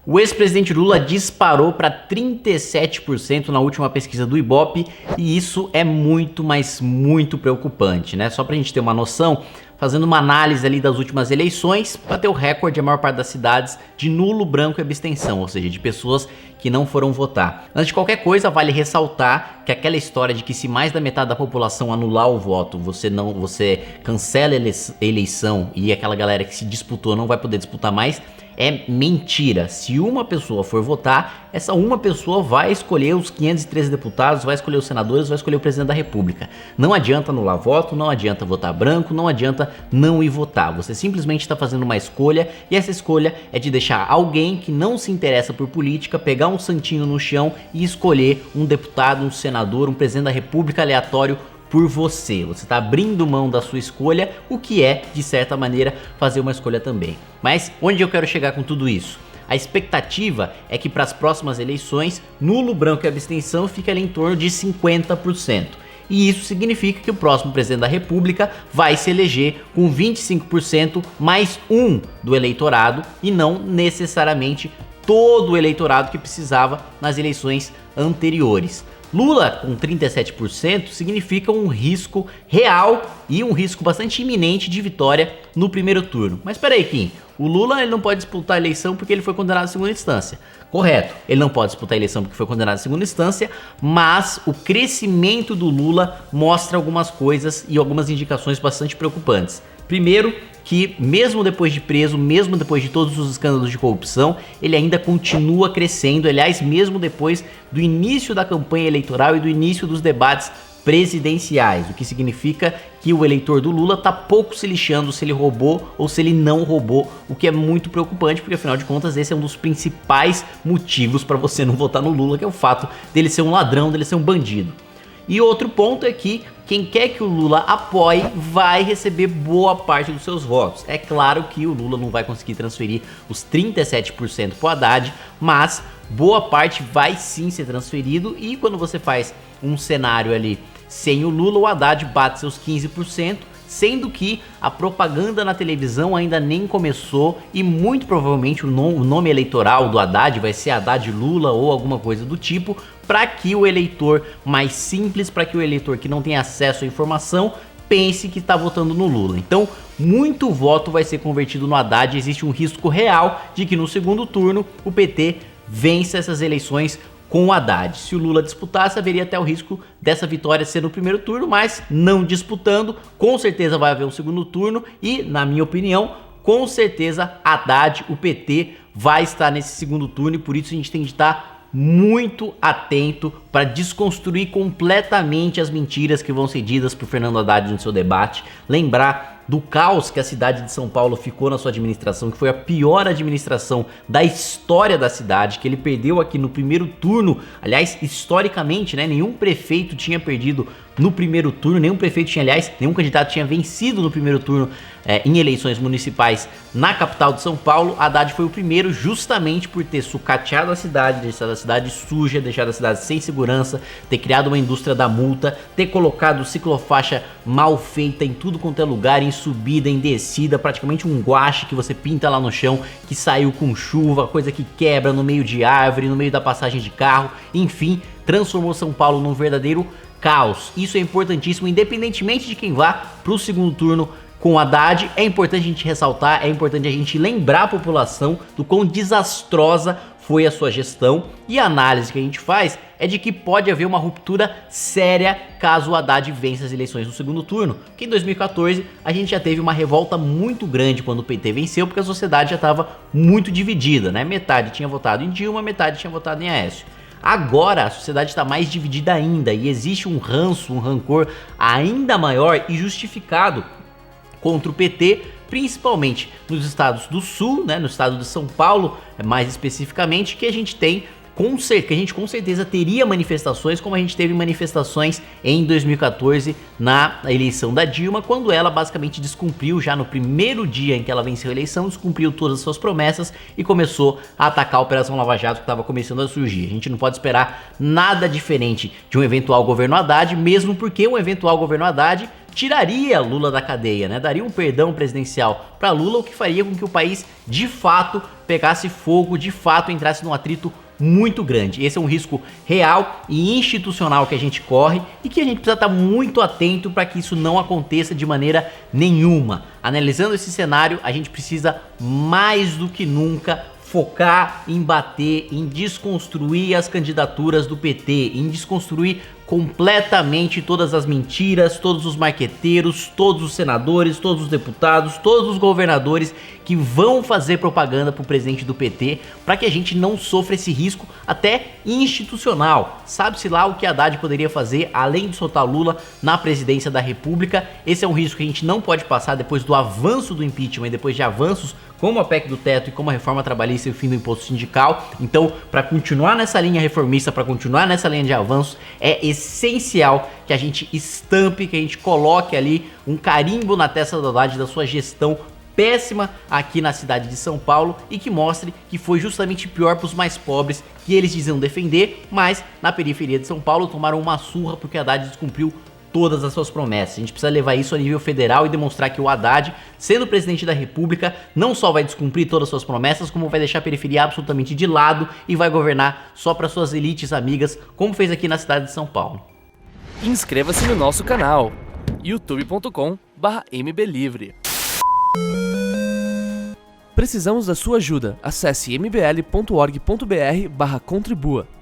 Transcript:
O ex-presidente Lula disparou para 37% na última pesquisa do Ibope e isso é muito, mas muito preocupante, né? Só para a gente ter uma noção, fazendo uma análise ali das últimas eleições, bateu recorde a maior parte das cidades de nulo, branco e abstenção, ou seja, de pessoas que não foram votar. Antes de qualquer coisa, vale ressaltar que aquela história de que se mais da metade da população anular o voto, você cancela a eleição e aquela galera que se disputou não vai poder disputar mais, é mentira. Se uma pessoa for votar, essa uma pessoa vai escolher os 513 deputados, vai escolher os senadores, vai escolher o presidente da república. Não adianta anular voto, não adianta votar branco, não adianta não ir votar. Você simplesmente está fazendo uma escolha e essa escolha é de deixar alguém que não se interessa por política pegar um santinho no chão e escolher um deputado, um senador, um presidente da república aleatório por você. Você está abrindo mão da sua escolha, o que é, de certa maneira, fazer uma escolha também. Mas onde eu quero chegar com tudo isso? A expectativa é que para as próximas eleições, nulo, branco e abstenção fique ali em torno de 50%. E isso significa que o próximo presidente da república vai se eleger com 25% mais um do eleitorado e não necessariamente todo o eleitorado que precisava nas eleições anteriores. Lula com 37% significa um risco real e um risco bastante iminente de vitória no primeiro turno. Mas espera aí, Kim, o Lula ele não pode disputar a eleição porque ele foi condenado em segunda instância. Correto, ele não pode disputar a eleição porque foi condenado em segunda instância, mas o crescimento do Lula mostra algumas coisas e algumas indicações bastante preocupantes. Primeiro, que mesmo depois de preso, mesmo depois de todos os escândalos de corrupção, ele ainda continua crescendo, aliás, mesmo depois do início da campanha eleitoral e do início dos debates presidenciais, o que significa que o eleitor do Lula tá pouco se lixando se ele roubou ou se ele não roubou, o que é muito preocupante, porque afinal de contas esse é um dos principais motivos para você não votar no Lula, que é o fato dele ser um ladrão, dele ser um bandido. E outro ponto é que quem quer que o Lula apoie vai receber boa parte dos seus votos. É claro que o Lula não vai conseguir transferir os 37% para o Haddad, mas boa parte vai sim ser transferido e quando você faz um cenário ali sem o Lula, o Haddad bate seus 15%, sendo que a propaganda na televisão ainda nem começou e muito provavelmente o nome eleitoral do Haddad vai ser Haddad Lula ou alguma coisa do tipo, para que o eleitor mais simples, para que o eleitor que não tem acesso à informação pense que está votando no Lula. Então, muito voto vai ser convertido no Haddad, existe um risco real de que no segundo turno o PT vença essas eleições com o Haddad. Se o Lula disputasse, haveria até o risco dessa vitória ser no primeiro turno, mas não disputando, com certeza vai haver um segundo turno e, na minha opinião, com certeza Haddad, o PT, vai estar nesse segundo turno e por isso a gente tem de estar muito atento para desconstruir completamente as mentiras que vão ser ditas por Fernando Haddad no seu debate, lembrar do caos que a cidade de São Paulo ficou na sua administração, que foi a pior administração da história da cidade, que ele perdeu aqui no primeiro turno. Aliás, historicamente, né, nenhum prefeito tinha perdido no primeiro turno, nenhum candidato tinha vencido no primeiro turno em eleições municipais na capital de São Paulo. Haddad foi o primeiro justamente por ter sucateado a cidade, deixado a cidade suja, deixado a cidade sem segurança, ter criado uma indústria da multa, ter colocado ciclofaixa mal feita em tudo quanto é lugar, em subida, em descida, praticamente um guache que você pinta lá no chão, que saiu com chuva, coisa que quebra no meio de árvore, no meio da passagem de carro, enfim, transformou São Paulo num verdadeiro caos. Isso é importantíssimo, independentemente de quem vá para o segundo turno com o Haddad. É importante a gente ressaltar, é importante a gente lembrar a população do quão desastrosa foi a sua gestão, e a análise que a gente faz é de que pode haver uma ruptura séria caso o Haddad vença as eleições no segundo turno, que em 2014 a gente já teve uma revolta muito grande quando o PT venceu, porque a sociedade já estava muito dividida, né? Metade tinha votado em Dilma, metade tinha votado em Aécio. Agora a sociedade está mais dividida ainda e existe um ranço, um rancor ainda maior e justificado contra o PT, principalmente nos estados do Sul, né, no estado de São Paulo, mais especificamente, que a gente com certeza teria manifestações como a gente teve manifestações em 2014 na eleição da Dilma, quando ela basicamente descumpriu, já no primeiro dia em que ela venceu a eleição, descumpriu todas as suas promessas e começou a atacar a Operação Lava Jato que estava começando a surgir. A gente não pode esperar nada diferente de um eventual governo Haddad, mesmo porque um eventual governo Haddad tiraria Lula da cadeia, né? Daria um perdão presidencial para Lula, o que faria com que o país de fato pegasse fogo, de fato entrasse num atrito muito grande. Esse é um risco real e institucional que a gente corre e que a gente precisa estar muito atento para que isso não aconteça de maneira nenhuma. Analisando esse cenário, a gente precisa mais do que nunca focar em bater, em desconstruir as candidaturas do PT, em desconstruir completamente todas as mentiras, todos os marqueteiros, todos os senadores, todos os deputados, todos os governadores que vão fazer propaganda pro presidente do PT, para que a gente não sofra esse risco até institucional. Sabe-se lá o que Haddad poderia fazer além de soltar Lula na presidência da República. Esse é um risco que a gente não pode passar depois do avanço do impeachment e depois de avanços como a PEC do teto e como a reforma trabalhista e o fim do imposto sindical. Então, para continuar nessa linha reformista, para continuar nessa linha de avanços, é essencial que a gente estampe, que a gente coloque ali um carimbo na testa do Haddad da sua gestão péssima aqui na cidade de São Paulo e que mostre que foi justamente pior para os mais pobres, que eles diziam defender, mas na periferia de São Paulo tomaram uma surra porque Haddad descumpriu todas as suas promessas. A gente precisa levar isso a nível federal e demonstrar que o Haddad, sendo presidente da República, não só vai descumprir todas as suas promessas, como vai deixar a periferia absolutamente de lado e vai governar só para suas elites amigas, como fez aqui na cidade de São Paulo. Inscreva-se no nosso canal youtube.com/mblivre. Precisamos da sua ajuda. Acesse mbl.org.br/contribua.